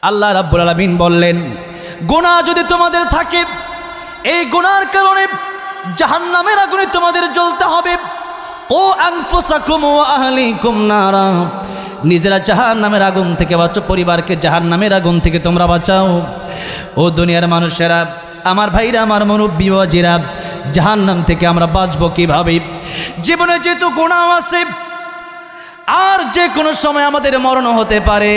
আল্লাহ রাব্বুল আলামিন বললেন, গুনাহ যদি তোমাদের থাকে, এই গুনার কারণে জাহান্নামের আগুনে তোমাদের জ্বলতে হবে। ও আনফুসাকুম ওয়া আহলিকুম নারা, নিজেরা জাহান্নামের আগুন থেকে বাঁচো, পরিবারকে জাহান্নামের আগুন থেকে তোমরা বাঁচাও। ও দুনিয়ার মানুষেরা, আমার ভাইরা, আমার মুরব্বি বাবাজিরা, জাহান্নাম থেকে আমরা বাঁচবো কিভাবে? জীবনে যেহেতু গুনাহ আছে, আর যে কোনো সময় আমাদের মরণ হতে পারে,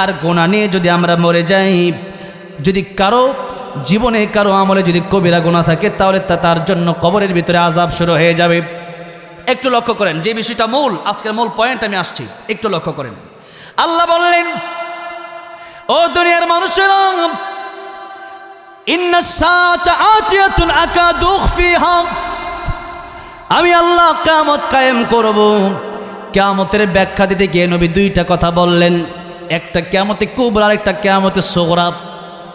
আর গুনাহ নিয়ে যদি আমরা মরে যাই, যদি কারো জীবনে কারো আমলে যদি কবিরা গুনাহ থাকে, তাহলে তার জন্য কবরের ভিতরে আযাব শুরু হয়ে যাবে। একটু লক্ষ্য করেন, যে বিষয়টা মূল, আজকের মূল পয়েন্ট আমি আসছি, একটু লক্ষ্য করেন। আল্লাহ বললেন, ও দুনিয়ার মানুষেরা, ইন্নাস সাআতা আতিয়াতুন আকাদু উখফিহা, আমি আল্লাহ কিয়ামত কায়েম করব। কিয়ামতের ব্যাখ্যা দিতে গিয়ে নবী দুইটা কথা বললেন, একটা কিয়ামতে কুবরা আর একটা কিয়ামতে সুগরা।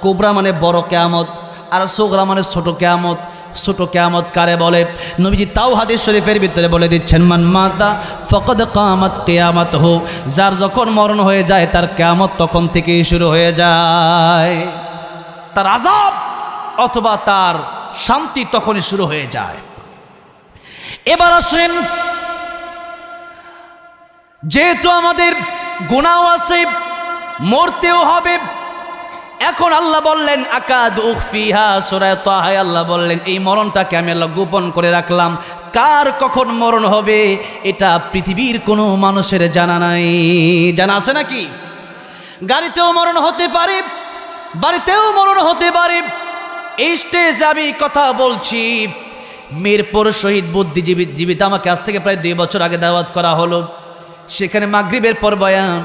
কুবরা মানে বড় কিয়ামত, আর সুগরা মানে ছোট কিয়ামত। ছোট কিয়ামত কারে বলে? নবীজি তাও হাদিস শরীফের ভিতরে বলে দিচ্ছেন, মান মাতা ফাকাদ কামাত কিয়ামাতুহু, যার যখন মরণ হয়ে যায় তার কিয়ামত তখন থেকেই শুরু হয়ে যায়। তার আযাব অথবা তার শান্তি তখনই শুরু হয়ে যায়। এবার আসেন, যেহেতু আমাদের গুনাহ আছে, মরতেও হবে। এখন আল্লাহ বললেন, আকাদু উখফিহা, সূরা তাহা আল্লাহ বললেন, এই মরণটাকে আমি আল্লাহ গোপন করে রাখলাম। কার কখন মরণ হবে এটা পৃথিবীর কোনো মানুষের জানা নাই। জানা আছে নাকি? গাড়িতেও মরণ হতে পারে, বাড়িতেও মরণ হতে পারে। এই স্টেজে আমি কথা বলছি, মিরপুর শহীদ বুদ্ধিজীবী জীবিত আমাকে আজ থেকে প্রায় 2 বছর আগে দাওয়াত করা হলো। সেখানে মাগরিবের পর বয়ান,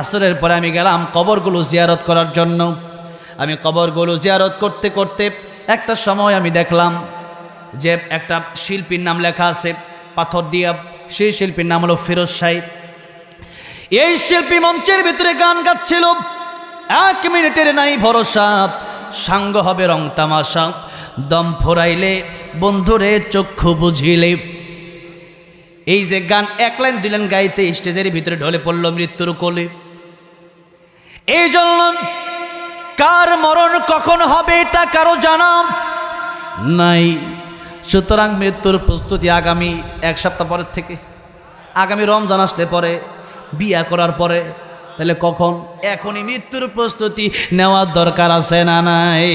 আসরের পরে আমি গেলাম কবরগুলো জিয়ারত করার জন্য। আমি কবরগুলো জিয়ারত করতে করতে একটা সময় আমি দেখলাম যে একটা শিল্পীর নাম লেখা আছে পাথর দিয়া, সেই শিল্পীর নাম হলো ফিরোজ সাহেব। এই শিল্পী মঞ্চের ভিতরে গান গাচ্ছিল, 1 মিনিটের নাই ভরসা, সাঙ্গ হবে রং তামাশা, দম ফোরাইলে বন্ধুরে চক্ষু বুঝিলে। এই যে গান 1 লাইন 2 লাইন গাইতে স্টেজের ভিতরে ঢলে পড়ল মৃত্যুর কোলে। এই জন্য কার মরণ কখন হবে এটা কারো জানা নাই। সুতরাং মৃত্যুর প্রস্তুতি আগামী 1 সপ্তাহ পরের থেকে, আগামী রমজান আসলে পরে, বিয়া করার পরে, তাহলে কখন? এখনই মৃত্যুর প্রস্তুতি নেওয়ার দরকার আছে না নাই?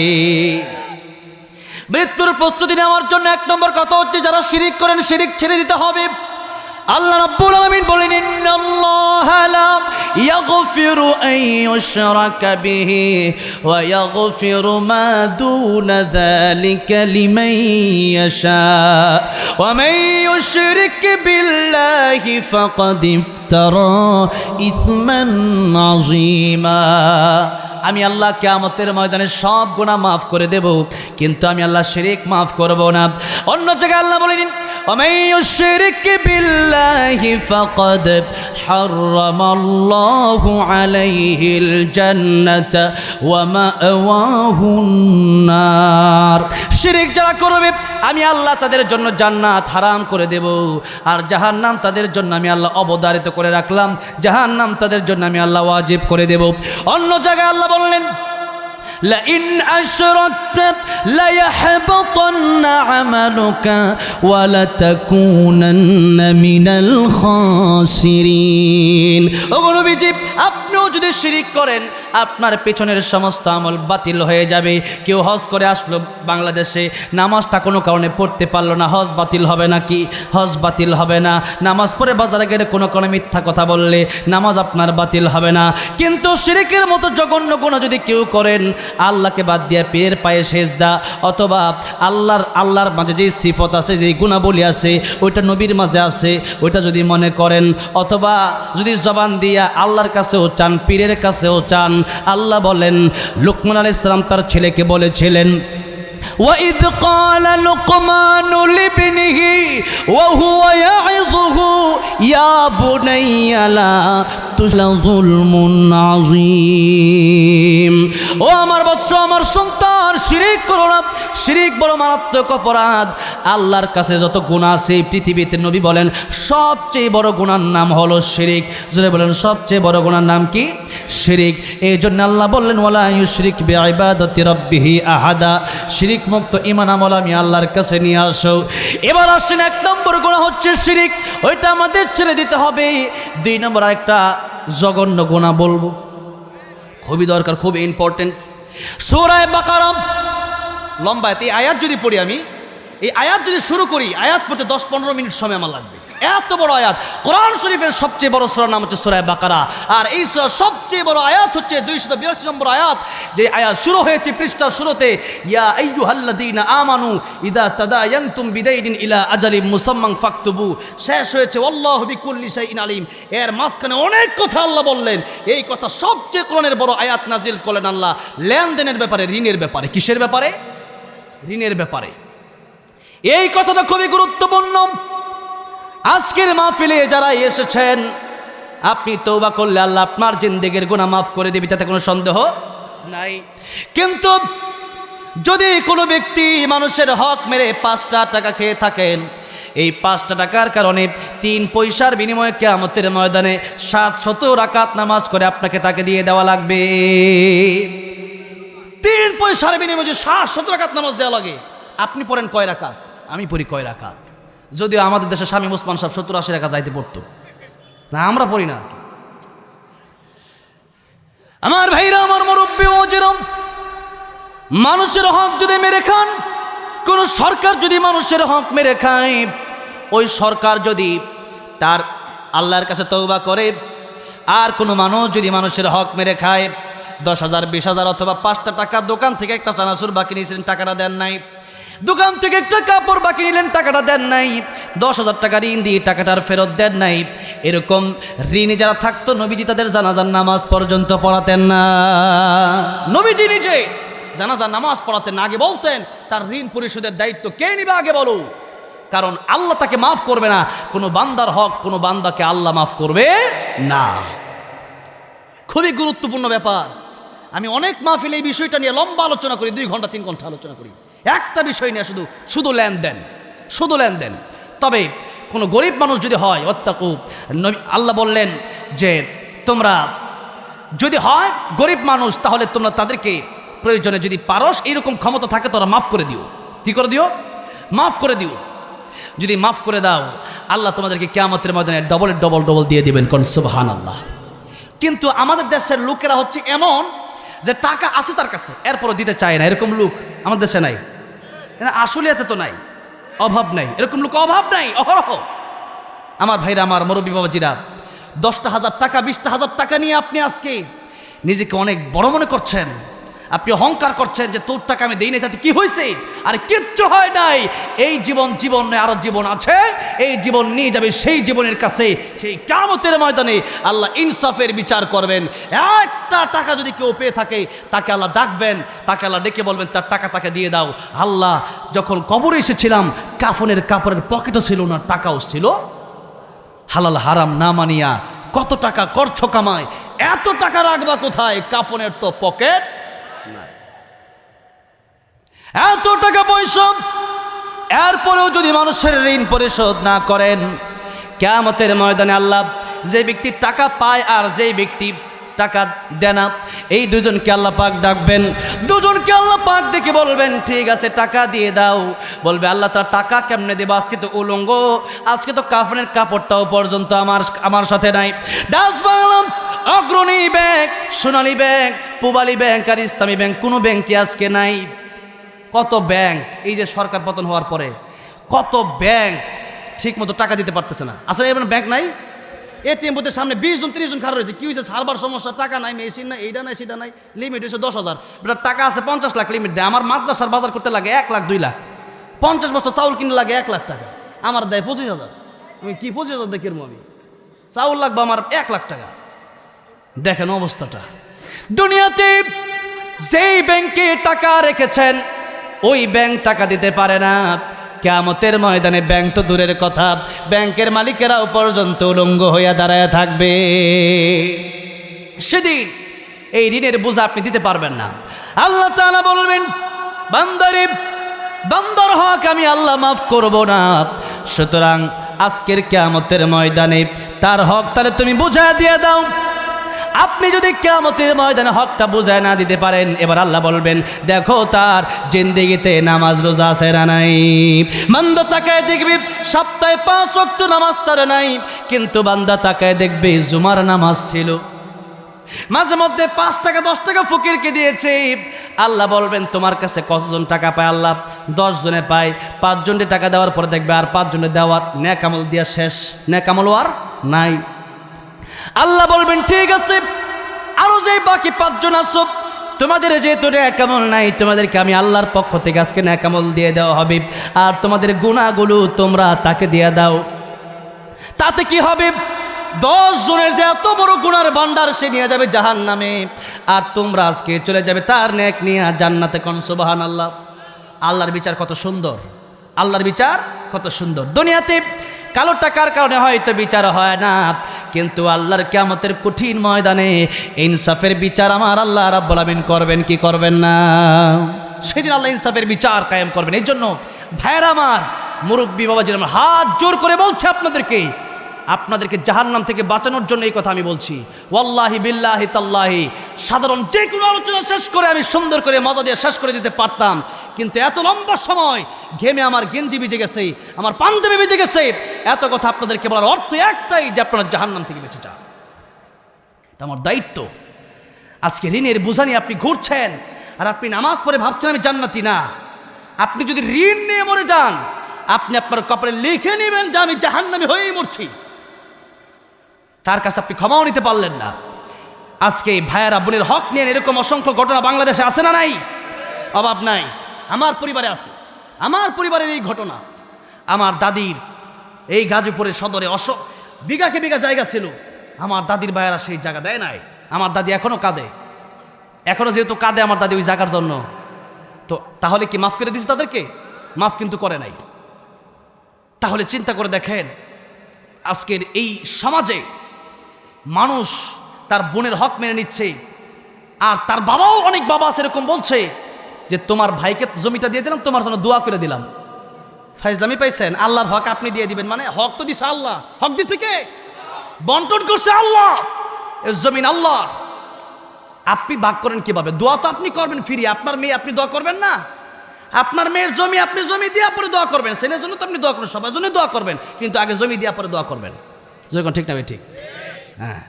মৃত্যুর প্রস্তুতি নেওয়ার জন্য 1 নম্বর কথা হচ্ছে, যারা শিরিক করেন শিরিক ছেড়ে দিতে হবে। আল্লাহ রাব্বুল আলামিন বলেন, ইন্নাল্লাহা লা ইয়াগফিরু আন ইউশরাকা বিহি ওয়া ইয়াগফিরু মা দুনা যালিকা লিমান ইয়াশা ওয়া মান ইউশরিক বিল্লাহি ফাকাদ ইফতারা ইসমান আযীমা। আমি আল্লাহ কিয়ামতের ময়দানে সব গুনাহ মাফ করে দেব, কিন্তু আমি আল্লাহ শিরিক মাফ করব না। অন্য জায়গায় আল্লাহ বলেন, ومن يشرك بالله فقد حرم الله عليه الجنة ومأواه النار। শিরক যারা করবে আমি আল্লাহ তাদের জন্য জান্নাত হারাম করে দেব, আর জাহান্নাম তাদের জন্য আমি আল্লাহ অবধারিত করে রাখলাম, জাহান্নাম তাদের জন্য আমি আল্লাহ ওয়াজিব করে দেব। অন্য জায়গায় আল্লাহ বললেন, لئن أشركت ليحبطن عملك ولتكونن من الخاسرين। ওগো নবীজি, আপনিও যদি শিরিক করেন আপনার পেছনের সমস্ত আমল বাতিল হয়ে যাবে। কেউ হজ করে আসলো বাংলাদেশে, নামাজটা কোনো কারণে পড়তে পারলো না, হজ বাতিল হবে নাকি? হজ বাতিল হবে না। নামাজ পড়ে বাজারে গেলে কোনো কারণে মিথ্যা কথা বললে নামাজ আপনার বাতিল হবে না। কিন্তু শিরিকের মতো জঘন্য গুনাহ যদি কেউ করেন, আল্লাহকে বাদ দিয়ে পীরের পায়ে সেজদা, অথবা আল্লাহর মাঝে যেই সিফত আছে, যেই গুণাবলী আছে, ওইটা নবীর মাঝে আছে, ওইটা যদি মনে করেন, অথবা যদি জবান দিয়া আল্লাহর কাছেও চান, পীরের কাছেও চান, আল্লাহ বলেন, লুকমান আলাইহিস সালাম তার ছেলেকে বলেছিলেন, وَإِذْ قَالَ لُقْمَانُ لِابْنِهِ وَهُوَ يَعِظُهُ يَا بُنَيَّ لَا تُشْرِكْ ظُلْمٌ عَظِيمٌ। ও আমার বৎস, আমার সন্তান, খবরদার শিরিক করো না, শিরিক বড় মারাত্মক অপরাধ। আল্লাহর কাছে যত গুনাহ আছে পৃথিবীতে, নবী বলেন সবচেয়ে বড় গুনার নাম হলো শিরিক। যদি বলেন সবচেয়ে বড় গুনার নাম কি? শিরিক। এই জন্য আল্লাহ বললেন ওয়ালা ইউশরিক বিইবাদাতি রাব্বিহি আহাদা, শিরিক মুক্ত ঈমান আমল আমি আল্লাহর কাছে নিয়ে আসো। এবার আসেন, এক নম্বর গুনাহ হচ্ছে শিরিক, ওইটা আমাদের ছেড়ে দিতে হবে। দুই নম্বর আরেকটা জঘন্য গুনাহ বলবো, খুবই দরকার, খুবই ইম্পর্টেন্ট। সূরা বাকারা লম্বা, এই আয়াত যদি পড়ি আমি, এই আয়াত যদি শুরু করি, আয়াত পড়তে 10-15 মিনিট সময় আমার লাগবে, এত বড় আয়াত। কোরআন শরীফের সবচেয়ে বড় সূরার নাম হচ্ছে সূরা বাকারা, আর এই সূরার সবচেয়ে বড় আয়াত হচ্ছে 282 নম্বর আয়াত। যে আয়াত শুরু হয়েছে পৃষ্ঠার শুরুতে, ইয়া আইয়ুহাল্লাযীনা আমানু ইযা তাদায়ানতুম বিদাইনিন ইলা আজালিম মুসাম্মান ফাকতুবু, শেষ হয়েছে আল্লাহু বিকুল্লি শাইইন আলিম। এর মাঝখানে অনেক কথা আল্লাহ বললেন, এই কথা সবচেয়ে কোরআনের বড় আয়াত নাজিল করলেন আল্লাহ লেনদেনের ব্যাপারে, ঋণের ব্যাপারে। কিসের ব্যাপারে? ঋণের ব্যাপারে। এই কথাটা খুবই গুরুত্বপূর্ণ। আজকের মাহফিলে যারা এসেছেন, আপনি তওবা করলে আল্লাহ আপনার জিন্দেগির গুনাহ মাফ করে দেবে, তাতে কোনো সন্দেহ নাই। কিন্তু যদি কোনো ব্যক্তি মানুষের হক মেরে 5টা টাকা খেয়ে থাকেন, এই 5টা টাকার কারণে 3 পয়সার বিনিময়ে কিয়ামতের ময়দানে 700 রাকাত নামাজ করে আপনাকে তাকে দিয়ে দেওয়া লাগবে। 3 পয়সার বিনিময়ে যে 700 রাকাত নামাজ দেওয়া লাগে, আপনি পড়েন কয় রাকাত? আমি পড়ি কয় রাকাত? যদিও আমাদের দেশে স্বামী ওসমান সাহেব 70-80 রাকাত যাইতে পড়তো না, আমরা পড়ি না। আমার ভাইরা, আমার মুরব্বী ও যেরম, মানুষের হক যদি মেরে খান, কোন সরকার যদি মানুষের হক মেরে খায়, ওই সরকার যদি তার আল্লাহর কাছে তওবা করে, আর কোনো মানুষ যদি মানুষের হক মেরে খায়, 10,000, 20,000 অথবা 5টা টাকা, দোকান থেকে একটা চানাচুর বাকি নিয়েছিলেন, টাকাটা দেন নাই, দোকান থেকে একটা কাপড় বাকি নিলেন, টাকাটা দেন নাই, 10,000 টাকা ঋণ দিয়ে টাকাটার ফেরত দেন নাই, এরকম ঋণী যারা থাকতো, নবীজি তাদের জানাজার নামাজ পর্যন্ত পড়াতেন না। নবীজি নিজে জানাজার নামাজ পড়াতেন না, আগে বলতেন তার ঋণ পরিশোধের দায়িত্ব কে নিবে আগে বলো, কারণ আল্লাহ তাকে মাফ করবে না। কোনো বান্দার হক কোনো বান্দাকে আল্লাহ মাফ করবে না। খুবই গুরুত্বপূর্ণ ব্যাপার। আমি অনেক মাহফিলে এই বিষয়টা নিয়ে লম্বা আলোচনা করি, 2 ঘন্টা 3 ঘন্টা আলোচনা করি একটা বিষয় নিয়ে, শুধু লেনদেন, শুধু লেনদেন। তবে কোনো গরিব মানুষ যদি হয়, ওয়াত্তাকু, আল্লাহ বললেন যে তোমরা যদি হয় গরিব মানুষ, তাহলে তোমরা তাদেরকে প্রয়োজনে যদি পারস, এইরকম ক্ষমতা থাকে, তোরা মাফ করে দিও। কি করে দিও? মাফ করে দিও। যদি মাফ করে দাও, আল্লাহ তোমাদেরকে কিয়ামতের ময়দানে ডবল ডবল দিয়ে দিবেন। কোন সুবহানাল্লাহ। কিন্তু আমাদের দেশের লোকেরা হচ্ছে এমন যে টাকা আছে তার কাছে, এরপরও দিতে চায় না, এরকম লোক আমাদের দেশে নাই। আসলে এতে তো নাই, অভাব নাই, এরকম লোক অভাব নাই, অহরহ। আমার ভাইরা, আমার মুরব্বী বাবাজিরা, 10,000 টাকা 20,000 টাকা নিয়ে আপনি আজকে নিজেকে অনেক বড় মনে করছেন, আপনি অহংকার করছেন যে তোর টাকা আমি দেই নাই, তাতে কি হয়েছে? আর কিচ্ছু হয় নাই। এই জীবন নয়, আরো জীবন আছে, এই জীবন নিয়ে যাবে সেই জীবনের কাছে, সেই কিয়ামতের ময়দানে আল্লাহ ইনসাফের বিচার করবেন। একটা টাকা যদি কেউ পেয়ে থাকে, তাকে আল্লাহ ডাকবেন, তাকে আল্লাহ ডেকে বলবেন তার টাকা তাকে দিয়ে দাও। আল্লাহ, যখন কবরে এসেছিলাম কাফনের কাপড়ের পকেটও ছিল না, টাকাও ছিল, হালাল হারাম না মানিয়া কত টাকা করছো কামায়, এত টাকা রাখবা কোথায়? কাফনের তো পকেট নাই, এত টাকা পয়সা। এরপরেও যদি মানুষের ঋণ পরিশোধ না করেন, কিয়ামতের ময়দানে আল্লাহ যে ব্যক্তি টাকা পায় আর যে ব্যক্তি টাকা দেয় না, এই দুজনকে আল্লাহ পাক ডাকবেন। দুজনকে আল্লাহ পাক ডেকে বলবেন ঠিক আছে টাকা দিয়ে দাও। বলবে আল্লাহ তার টাকা কেমনে দেবো? আজকে তো উলঙ্গ, আজকে তো কাফনের কাপড়টাও পর্যন্ত আমার সাথে নাই। ডাচ বাংলা অগ্রণী ব্যাংক, সোনালী ব্যাংক, পূবালী ব্যাংক আর ইসলামী ব্যাংক, কোনো ব্যাংকই আজকে নাই। কত ব্যাংক এই যে সরকার পতন হওয়ার পরে কত ব্যাংক ঠিক মতো টাকা দিতে পারতেছে না। আসলে এবার ব্যাংক নাই, এটিএম বুথের সামনে 20 জন 30 জন খারাপ রয়েছে। কি হয়েছে? সার্ভার সমস্যা, টাকা নাই, মেশিন নাই, এইটা নাই সেটা নাই, লিমিট হয়েছে 10,000। বেটা টাকা আছে 50 লাখ লিমিট দেয়। আমার মাদ্রাসার বাজার করতে লাগে 1 লাখ 2 লাখ, 50 বছর চাউল কিনতে লাগে 1 লাখ টাকা, আমার দেয় 25,000। আমি কি 25,000 দেখি আমি? চাউল লাগবে আমার 1 লাখ টাকা। দেখেন অবস্থাটা। দুনিয়াতে যেই ব্যাংকে টাকা রেখেছেন ওই ব্যাংক টাকা দিতে পারে না। কিয়ামতের ময়দানে ব্যাংক তো দূরের কথা, ব্যাংকের মালিকেরাও পর্যন্ত উলঙ্গ হইয়া দাঁড়ায় থাকবে। সেদিন এই ঋণের বোঝা আপনি দিতে পারবেন না। আল্লাহ তাআলা বলবেন বান্দারে, বান্দার হক আমি আল্লাহ মাফ করব না। সুতরাং আজকের কিয়ামতের ময়দানে তার হক তাহলে তুমি বুঝা দিয়ে দাও। আপনি যদি কিয়ামতের ময়দানে হকটা বুঝায় না দিতে পারেন, এবার আল্লাহ বলবেন দেখো তার জিন্দেগিতে নামাজ রোজা আছে না নাই। বান্দা তাকায় দেখবে সপ্তাহে 5 ওয়াক্ত নামাজ তার নাই, কিন্তু বান্দা তাকায় দেখবে জুমার নামাজ ছিল। মাঝে মধ্যে 5 টাকা 10 টাকা ফকিরকে দিয়েছে। আল্লাহ বলবেন তোমার কাছে কতজন টাকা পায়? আল্লাহ 10 জনে পায়। 5 জনের টাকা দেওয়ার পরে দেখবে আর 5 জনের দেওয়ার নেক আমল দিয়া শেষ, নেক আমল আর নাই। আল্লাহ বলবেন ঠিক আছে, আরো যে বাকি 5 জন আছো তোমাদের যেহেতু নেক আমল নাই, তোমাদেরকে আমি আল্লাহর পক্ষ থেকে আজকে নেক আমল দিয়ে দেওয়া হবে, আর তোমাদের গুনাহগুলো তোমরা তাকে দিয়ে দাও। তাতে কি হবে? 10 জনের যে এত বড় গুনার ভান্ডার সে নিয়ে যাবে জাহান্নামে, আর তোমরা আজকে চলে যাবে তার নেক নিয়ে জান্নাতে। কোন সুবহানাল্লাহ। আল্লাহর বিচার কত সুন্দর, আল্লাহর বিচার কত সুন্দর। দুনিয়াতে কালো টাকার কারণে হয়তো বিচার হয় না, কিন্তু আল্লাহর কিয়ামতের কঠিন ময়দানে ইনসাফের বিচার আমার আল্লাহ রাব্বুল আমিন করবেন কি করবেন না? সেদিন আল্লাহ ইনসাফের বিচার কায়েম করবেন। এই জন্য ভাইয়েরা আমার, মুরব্বী বাবাজির আমার হাত জোর করে বলছে আপনাদেরকে জাহান্নাম থেকে বাঁচানোর জন্য এই কথা আমি বলছি। ওয়াল্লাহি বিল্লাহি তাল্লাহি সাধারণ যে কোনো আলোচনা শেষ করে আমি সুন্দর করে মজা দিয়ে শেষ করে দিতে পারতাম, কিন্তু এত লম্বা সময় ঘেমে আমার গেঞ্জি ভিজে গেছে, আমার পাঞ্জাবি ভিজে গেছে। এত কথা আপনাদেরকে বলার অর্থ একটাই যে আপনারা জাহান্নাম থেকে বেঁচে যান। এটা আমার দায়িত্ব। আজকে ঋণের বোঝা নিয়ে আপনি ঘুরছেন, আর আপনি নামাজ পড়ে ভাবছেন আমি জান্নাতি না। আপনি যদি ঋণ নিয়ে মরে যান, আপনি আপনার কপালে লিখে নেবেন যে আমি জাহান্নামী হয়েই মরছি। তার কাছে আপনি ক্ষমাও নিতে পারলেন না। আজকে ভাইয়েরা বোনের হক নিয়ে এরকম অসংখ্য ঘটনা বাংলাদেশে আছে না নাই? অভাব নাই। আমার পরিবারে আছে, আমার পরিবারের এই ঘটনা। আমার দাদির এই গাজীপুরের সদরে বিঘাকে বিঘা জায়গা ছিল, আমার দাদির ভাইয়েরা সেই জায়গা দেয় নাই। আমার দাদি এখনো কাঁদে, এখনো যেহেতু কাঁদে আমার দাদি ওই জায়গার জন্য। তো তাহলে কি মাফ করে দিয়েছে তাদেরকে? মাফ কিন্তু করে নাই। তাহলে চিন্তা করে দেখেন, আজকের এই সমাজে মানুষ তার বোনের হক মেনে নিচ্ছে, আর তার বাবাও, অনেক বাবা আছে এরকম বলছে যে তোমার ভাইকে জমিটা দিয়ে দিলাম, তোমার জন্য দোয়া করে দিলাম। ফাইজলামি পাইছেন? আল্লাহর হক আপনি দিয়ে দিবেন মানে? হক তো দিছে আল্লাহ। হক দিছে কে? বন্টন করছে আল্লাহ। জমিন আল্লাহ, আপনি ভাগ করেন কিভাবে? দোয়া তো আপনি করবেন ফিরি। আপনার মেয়ে আপনি দোয়া করবেন না? আপনার মেয়ের জমি আপনি জমি দিয়া পরে দোয়া করবেন। ছেলের জন্য তো আপনি দোয়া করবেন, সবার জন্য দোয়া করবেন, কিন্তু আগে জমি দিয়া পরে দোয়া করবেন। যখন ঠিক না ভাই? ঠিক। হ্যাঁ,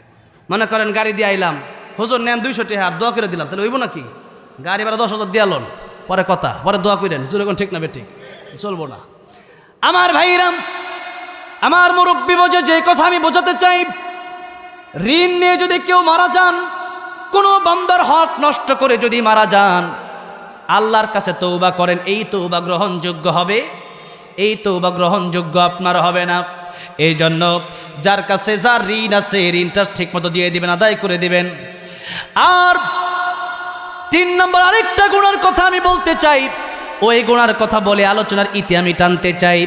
মনে করেন গাড়ি দিয়ে আইলাম, হুজুর নেন 200 টাকা, আর দোয়া করে দিলাম, তাহলে হইব নাকি? গাড়ি ভাড়া 10,000 দিয়ালন, পরে কথা, পরে দোয়া করেন। যখন ঠিক না ভাই? ঠিক। চলবো না। আমার ভাইরাম, আমার মুরব্বী বোঝে যে কথা আমি বোঝাতে চাই, ঋণ নিয়ে যদি কেউ মারা যান, কোনো বান্দার হক নষ্ট করে যদি মারা যান, আল্লাহর কাছে তওবা করেন, এই তওবা গ্রহণযোগ্য হবে, এই তওবা গ্রহণযোগ্য আপনার হবে না। এই জন্য যার কাছে যার ঋণ আছে, ঋণটা ঠিক মতো দিয়ে দিবেন, আদায় করে দিবেন। আর 3 নম্বর আরেকটা গুনার কথা আমি বলতে চাই, ওই গুনার কথা বলে আলোচনার ইতি আমি টানতে চাই।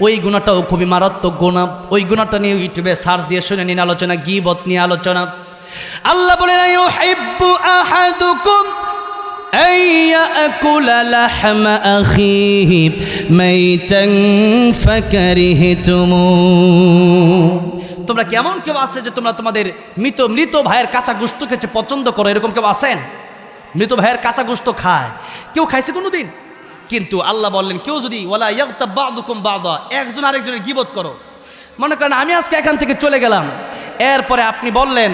ওই গুনাহটাও খুবই মারাত্মক গুনাহ। ওই গুনাহটা নিয়ে ইউটিউবে সার্চ দিয়ে শুনে নিন আলোচনা, গীবত নিয়ে আলোচনা। আল্লাহ বলেন ইউহিব্বু আহাদুকুম আইয়াকুলা লাহমা আখিহি মাইতান ফাকারিহতুমু। তোমরা কেমন কেউ আছে যে তোমরা তোমাদের মৃত ভাইয়ের কাঁচা গোশত খেতে পছন্দ করো? এরকম কেউ আছেন? মৃত ভাইয়ের কাঁচা গোশত খায়, কেউ খাইছে কোনোদিন? কিন্তু আল্লাহ বললেন কেউ যদি ওয়ালা ইয়াগতাব বা'দুকুম বা'দা, একজন আরেকজনের গীবত করো। মনে করেন আমি আজকে এখান থেকে চলে গেলাম, এরপরে আপনি বললেন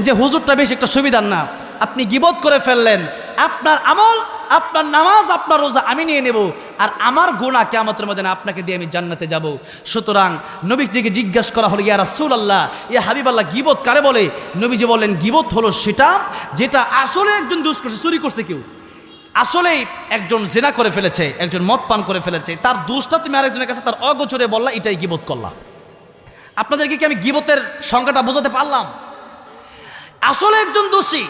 যে হুজুরটা বেশি একটা সুবিধার না, আপনি গীবত করে ফেললেন। আপনার আমল, আপনার নামাজ, আপনার রোজা আমি নিয়ে নেব, আর আমার গুনাহ কিয়ামতের ময়দানে আপনাকে দিয়ে আমি জান্নাতে যাব। সুতরাং নবীজিকে জিজ্ঞাসা করা হলো, ইয়া রাসূলুল্লাহ, ইয়া হাবিবাল্লাহ, গীবত কারে বলে? নবীজি বললেন গীবত হলো সেটা যেটা আসলে একজন দোষ করছে, চুরি করছে, কেউ আসলেই একজন জিনা করে ফেলেছে, একজন মদ পান করে ফেলেছে, তার দোষটা তুমি আরেকজনের কাছে তার অগোচরে বললা, এটাই গীবত করলা। আপনাদেরকে কি আমি গীবতের সংজ্ঞাটা বোঝাতে পারলাম? আসলে একজন দোষী,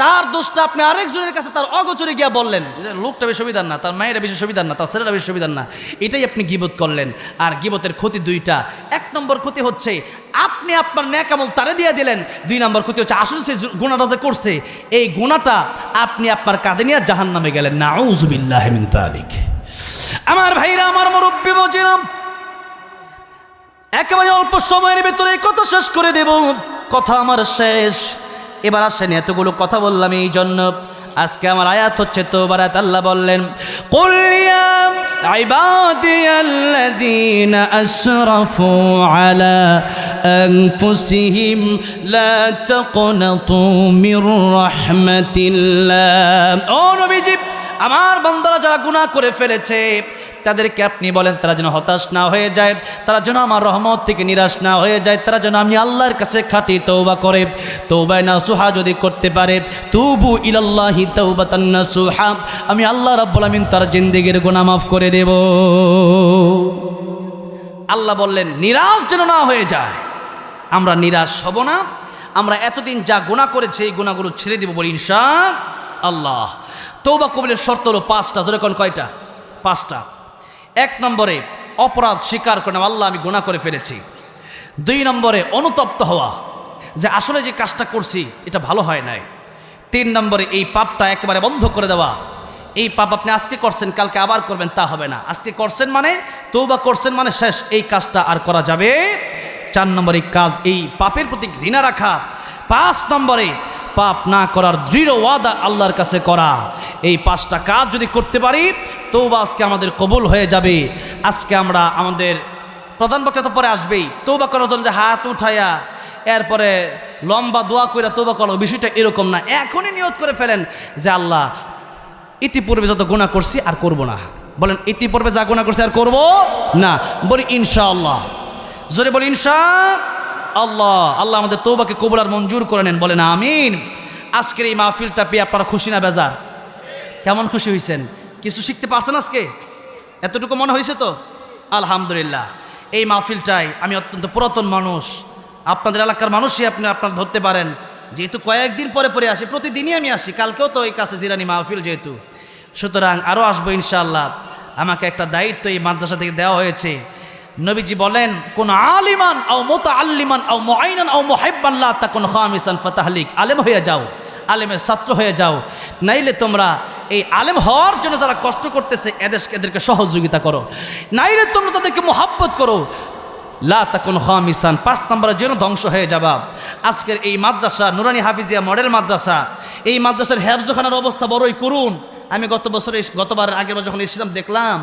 তার দোষটা আপনি আরেকজনের কাছে তার অগোচরে গিয়া বললেন, যে লোকটা বেশি সুবিধার না, তার মায়েরা বেশি সুবিধার না, তার ছেলেরা বেশি সুবিধার না, এটাই আপনি গীবত করলেন। আর গীবতের ক্ষতি দুইটা। এক নম্বর ক্ষতি হচ্ছে আপনি আপনার নেক আমল তারে দিয়ে দিলেন। দুই নম্বর ক্ষতি হচ্ছে আসলে সে গুনাহটা যে করছে এই গুনাহটা আপনি আপনার কাঁধে নিয়ে জাহান্নামে গেলেন। নাউযু বিল্লাহি মিন যালিক। আমার ভাইরা, আমার মুরব্বি বজিরাম, একেবারে অল্প সময়ের ভিতরে কথা শেষ করে দেব। কথা আমার শেষ। এবার আসেন, এতগুলো কথা বললাম এই জন্য আজকে আমার আয়াত হচ্ছে তওবার আয়াত। আল্লাহ বললেন, কুল ইয়া ইবাদিয়াল্লাযীনা আসরাফু আলা আনফুসিহিম লা তাকনাতু মির রাহমাতিল্লাহ। ও নবীজি, আমার বান্দারা যারা গুনাহ করে ফেলেছে তাদেরকে আপনি বলেন তারা যেন হতাশ না হয়ে যায়, তারা যেন আমার রহমত থেকে নিরাশ না হয়ে যায়, তারা যেন আমি আল্লাহর কাছে খাঁটি তওবা করে, তওবায়ে নাসুহা যদি করতে পারে, তুবু ইলাল্লাহি তাওবাতান নাসুহা, আমি আল্লাহ রাব্বুল আমিন তার জিন্দেগির গুনাহ মাফ করে দেব। আল্লাহ বললেন নিরাশ যেন না হয়ে যায়। আমরা নিরাশ হব না। আমরা এতদিন যা গুনাহ করেছি এই গুনাহগুলো ছেড়ে দেব বলি ইনশাআল্লাহ। তওবা কবুলের শর্ত হলো 5টা। জোরে কোন কয়টা? 5টা। 1 নম্বরে অপরাধ স্বীকার করে নেওয়া, আল্লাহ আমি গুনাহ করে ফেলেছি। 2 নম্বরে অনুতপ্ত হওয়া যে আসলে যে কাজটা করছি এটা ভালো হয় নাই। 3 নম্বরে এই পাপটা একেবারে বন্ধ করে দেওয়া। এই পাপ আপনি আজকে করছেন কালকে আবার করবেন তা হবে না। আজকে করছেন মানে তওবা করছেন মানে শেষ, এই কাজটা আর করা যাবে। 4 নম্বরে কাজ এই পাপের প্রতি ঘৃণা রাখা। 5 নম্বরে পাপ না করার দৃঢ় ওয়াদা আল্লাহর কাছে করা। এই 5টা কাজ যদি করতে পারি তওবা আজকে আমাদের কবুল হয়ে যাবে। আজকে আমরা আমাদের প্রধান বক্তা তো পরে আসবেই, তওবা করার জন্য যে হাত উঠাইয়া এরপরে লম্বা দোয়া কইরা তওবা করো, বিষয়টা এরকম না। এখনই নিয়ত করে ফেলেন যে আল্লাহ ইতিপূর্বে যত গুনাহ করছি আর করব না। বলেন ইতিপূর্বে যা গুনাহ করছি আর করব না। বলি ইনশাআল্লাহ। জোরে বলি ইনশাআল্লাহ। আল্লাহ আমাদের তওবাকে কবুল আর মঞ্জুর করে নেন। বলেন আমিন। আজকের এই মাহফিলটা পেয়ে আপনারা খুশি না বেজার? কেমন খুশি হয়েছেন? কিছু শিখতে পারছেন আজকে? এতটুকু মনে হয়েছে তো? আলহামদুলিল্লাহ। এই মাহফিলটাই আমি অত্যন্ত পুরাতন মানুষ, আপনাদের এলাকার মানুষই আপনারা ধরতে পারেন, যেহেতু কয়েকদিন পরে পরে আসি, প্রতিদিনই আমি আসি, কালকেও তো এই কাছে জিরানি মাহফিল যেহেতু, সুতরাং আরও আসবো ইনশাআল্লাহ। আমাকে একটা দায়িত্ব এই মাদ্রাসা থেকে দেওয়া হয়েছে। নবীজি বলেন, কোন আলিমান আও মুতাআল্লিমান আও মুআইনান আও মুহিব্বান লা তাকুন খামিসান ফাতাহলিক। আলেম হয়ে যাও, আলেমের ছাত্র হয়ে যাও, নাইলে তোমরা এই আলেম হওয়ার জন্য যারা কষ্ট করতেছে এদেরকে সহযোগিতা করো, নাইলে তোমরা তাদেরকে মোহাব্বত করো। লা তাকুন খামিসান, 5 নম্বরের জন্য ধ্বংস হয়ে যাবা। আজকের এই মাদ্রাসা নুরানি হাফিজিয়া মডেল মাদ্রাসা, এই মাদ্রাসার হেফজখানার অবস্থা বড়ই করুণ। আমি গতবার আগের যখন এসেছিলাম দেখলাম,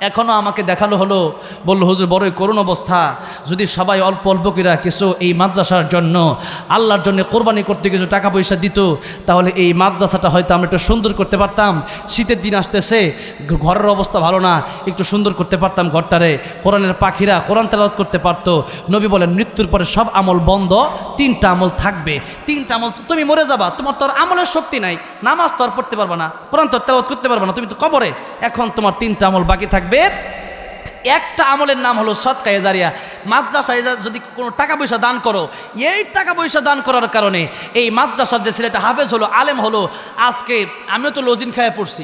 এখনও আমাকে দেখানো হলো, বলল হুজুর বড়ই করুণ অবস্থা। যদি সবাই অল্প অল্প করে কিছু এই মাদ্রাসার জন্য আল্লাহর জন্য কোরবানি করতে কিছু টাকা পয়সা দিত, তাহলে এই মাদ্রাসাটা হয়তো আমরা একটু সুন্দর করতে পারতাম। শীতের দিন আসতেছে, ঘরের অবস্থা ভালো না, একটু সুন্দর করতে পারতাম ঘরটারে। কোরআনের পাখিরা কোরআন তেলাওয়াত করতে পারতো। নবী বলেন মৃত্যুর পরে সব আমল বন্ধ, 3টা আমল থাকবে। 3টা আমল, তুমি মরে যাবা, তোমার তো আর আমলের শক্তি নাই, নামাজ তো আর পড়তে পারবা না, কোরআন তো তেলাওয়াত করতে পারবে না, তুমি তো কবরে। এখন তোমার 3টা আমল বাকি থাকবে। একটা আমলের নাম হলো সদকায়ে জারিয়া। মাদ্রাসায় যদি কোনো টাকা পয়সা দান করো, এই টাকা পয়সা দান করার কারণে এই মাদ্রাসার যে ছেলেটা হাফেজ হলো, আলেম হলো, আজকে আমিও তো লজিন খায় পড়ছি,